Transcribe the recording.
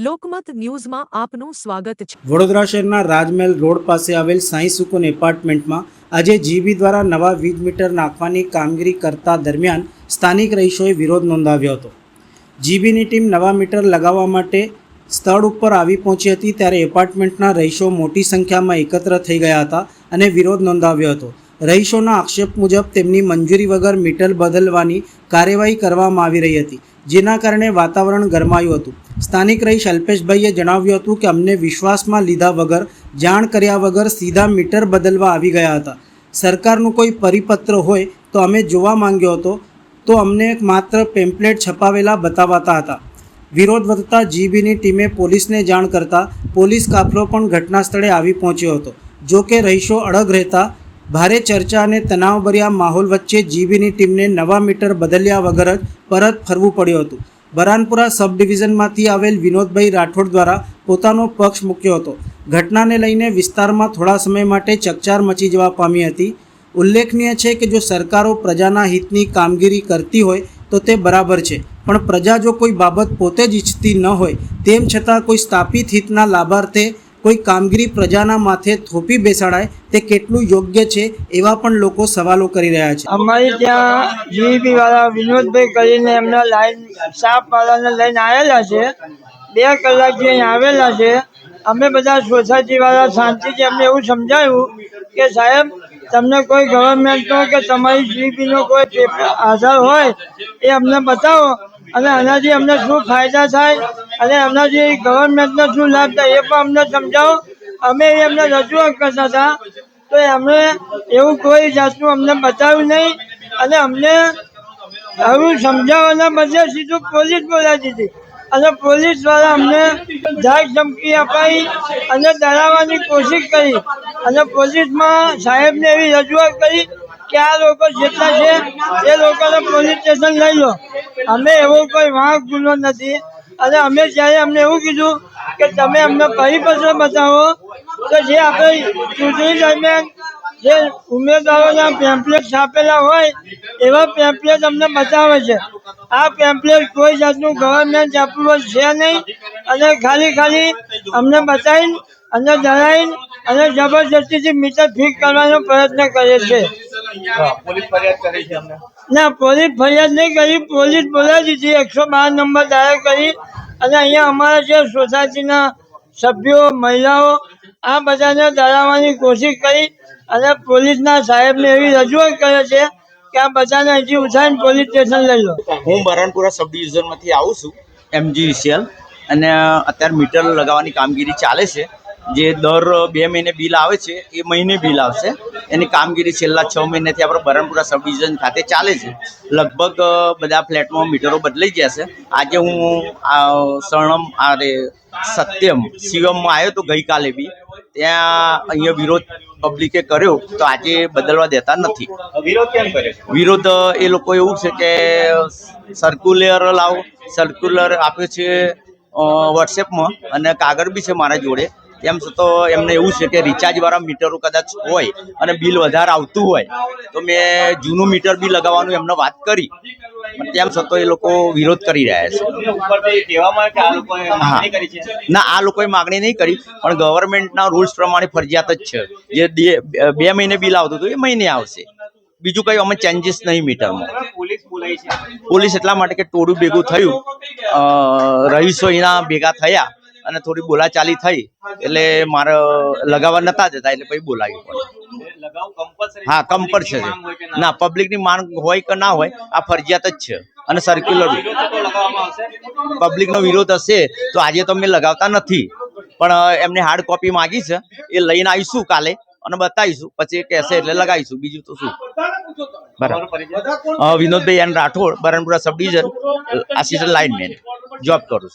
લોકમત ન્યૂઝમાં આપનું સ્વાગત છે। વડોદરા શહેરના રાજમહેલ રોડ પાસે આવેલ સાઈ સુકુન એપાર્ટમેન્ટમાં આજે જીબી દ્વારા નવા વીજ મીટર નાખવાની કામગીરી કરતા દરમિયાન સ્થાનિક રહીશોએ વિરોધ નોંધાવ્યો હતો। જીબીની ટીમ નવા મીટર લગાવવા માટે સ્થળ ઉપર આવી પહોંચી હતી ત્યારે એપાર્ટમેન્ટના રહીશો મોટી સંખ્યામાં એકત્ર થઈ ગયા હતા અને વિરોધ નોંધાવ્યો હતો। રહીશોના આક્ષેપ મુજબ તેમની મંજૂરી વગર મીટર બદલવાની કાર્યવાહી કરવામાં આવી રહી હતી, જેના કારણે વાતાવરણ ગરમાયું હતું। સ્થાનિક રહીશ અલ્પેશભાઈએ જણાવ્યું હતું કે અમને વિશ્વાસમાં લીધા વગર જાણ કર્યા વગર સીધા મીટર બદલવા આવી ગયા હતા। સરકારનું કોઈ પરિપત્ર હોય તો અમે જોવા માંગ્યો હતો તો અમને માત્ર પેમ્પલેટ છપાવેલા બતાવાતા હતા। વિરોધ વધતા જીબીની ટીમે પોલીસને જાણ કરતા પોલીસ કાફલો પણ ઘટના સ્થળે આવી પહોંચ્યો હતો। જો કે રહીશો અડગ રહેતા ભારે ચર્ચા અને તણાવભર્યા માહોલ વચ્ચે જીબીની ટીમને નવા મીટર બદલ્યા વગર જ પરત ફરવું પડ્યું હતું। બરાનપુરા સબ ડિવિઝનમાંથી આવેલ વિનોદભાઈ રાઠોડ દ્વારા પોતાનો પક્ષ મૂક્યો હતો। ઘટનાને લઈને વિસ્તારમાં થોડા સમય માટે ચકચાર મચી જવા પામી હતી। ઉલ્લેખનીય છે કે જો સરકારો પ્રજાના હિતની કામગીરી કરતી હોય તો તે બરાબર છે, પણ પ્રજા જો કોઈ બાબત પોતે જ ઈચ્છતી ન હોય તેમ છતાં કોઈ સ્થાપિત હિતના લાભાર્થે કોઈ કામગીરી પ્રજાના માથે થોપી બેસાડાય તે કેટલું યોગ્ય છે એવા પણ લોકો સવાલો કરી રહ્યા છે। અમારી ત્યાં જીબી વાળા વિનોદભાઈ કરીને એમના લાઈન સાફ વાળાને લઈને આવેલા છે। 2 કલાકથી અહીં આવેલા છે। અમે બધા સોસાયટી વાળા શાંતિથી અમને એવું સમજાવ્યું કે સાહેબ તમને કોઈ ગવર્મેન્ટનો કે તમારી જીબીનો કોઈ આધાર હોય એ અમને બતાવો અને આનાથી અમને શું ફાયદા થાય અને આનાથી ગવર્મેન્ટને શું લાભ થાય એ પણ અમને સમજાવો। અમે એમને રજૂઆત કરતા હતા તો એમણે એવું કોઈ જાતનું અમને બતાવ્યું નહીં અને અમને આવું સમજાવવાના બદલે સીધું પોલીસ બોલાવી દીધી અને પોલીસ દ્વારા અમને ધાક ધમકી અપાઈ અને ડરાવવાની કોશિશ કરી અને પોલીસમાં સાહેબને એવી રજૂઆત કરી કે આ લોકો જેટલા છે એ લોકોને પોલીસ સ્ટેશન લઈ લો। અમે એવો કોઈ વાંક ગુનો નથી અને અમે જ્યારે અમને એવું કીધું કે તમે અમને પરિપત્ર બતાવો તો જે આપણે ચૂંટણી દરમિયાન જે ઉમેદવારોના પેમ્પલેટ છાપેલા હોય એવા પેમ્પલેટ અમને બતાવે છે। આ પેમ્પલેટ કોઈ જાતનું ગવર્મેન્ટ એપ્રુવલ છે નહીં અને ખાલી અમને બતાવીને અને ડરાવીને અને જબરજસ્તીથી મીટર ફિક્સ કરવાનો પ્રયત્ન કરે છે। ના, પોલીસ ફરિયાદ નહીં કરી, પોલીસ બોલાવી દીધી, 112 નંબર ડાયલ કરી અને અહીંયા અમારા જે સોસાયટીના સભ્યો મહિલાઓ આ બધાને ડરાવવાની કોશિશ કરી અને પોલીસના સાહેબને એવી રજૂઆત કરે છે કે આ બધાને અહીંથી ઉઠાવીને પોલીસ સ્ટેશન લઈ લો। હું બરાનપુરા સબ ડિવિઝનમાંથી આવું છું, MGVCL, અને અત્યારે મીટર લગાવવાની કામગીરી ચાલે છે। જે દર 2 મહિને બિલ આવે છે એ મહિને બિલ આવશે। એની કામગીરી છેલ્લા 6 મહિનાથી આપણે બરાનપુરા સબ ડિવિઝન ખાતે ચાલે છે। લગભગ બધા ફ્લેટમાં મીટરો બદલાઈ ગયા છે। આજે હું સત્યમ શિવમમાં આવ્યો તો ગઈકાલે બી ત્યાં અહીંયા વિરોધ પબ્લિકે કર્યો તો આજે બદલવા દેતા નથી। વિરોધ કેમ કરે? વિરોધ એ લોકો એવું છે કે સર્ક્યુલર લાવો, સર્ક્યુલર આપ્યો છે વોટ્સએપમાં અને કાગળ બી છે મારા જોડે। તેમ છતાં એમને એવું છે કે રિચાર્જવાળા મીટરો કદાચ હોય અને બિલ વધારે આવતું હોય તો મેં જૂનું મીટર બી લગાવવાનું એમને વાત કરી, તેમ છતાં એ લોકો વિરોધ કરી રહ્યા છે। ના, આ લોકોએ માગણી નહીં કરી, પણ ગવર્મેન્ટના રૂલ્સ પ્રમાણે ફરજિયાત જ છે। જે 2 મહિને બિલ આવતું હતું એ મહિને આવશે, બીજું કંઈ અમે ચેન્જીસ નહીં મીટરમાં। પોલીસ એટલા માટે કે ટોળું ભેગું થયું, રહીશો એના ભેગા થયા અને થોડી બોલાચાલી થઈ એટલે મારે લગાવવા નતા જતા એટલે પછી બોલાવ્યું પડે। હા, કમ્પલસરી। ના, પબ્લિકની માંગ હોય કે ના હોય આ ફરજિયાત જ છે અને સર્ક્યુલર પબ્લિકનો વિરોધ હશે તો આજે તો અમે લગાવતા નથી, પણ એમને હાર્ડ કોપી માગી છે એ લઈને આવીશું કાલે અને બતાવીશું, પછી કહેશે એટલે લગાવીશું, બીજું તો શું। બરાબર। Vinodbhai N Rathod, Baranpura subdivision, assistant lineman, job કરું છું।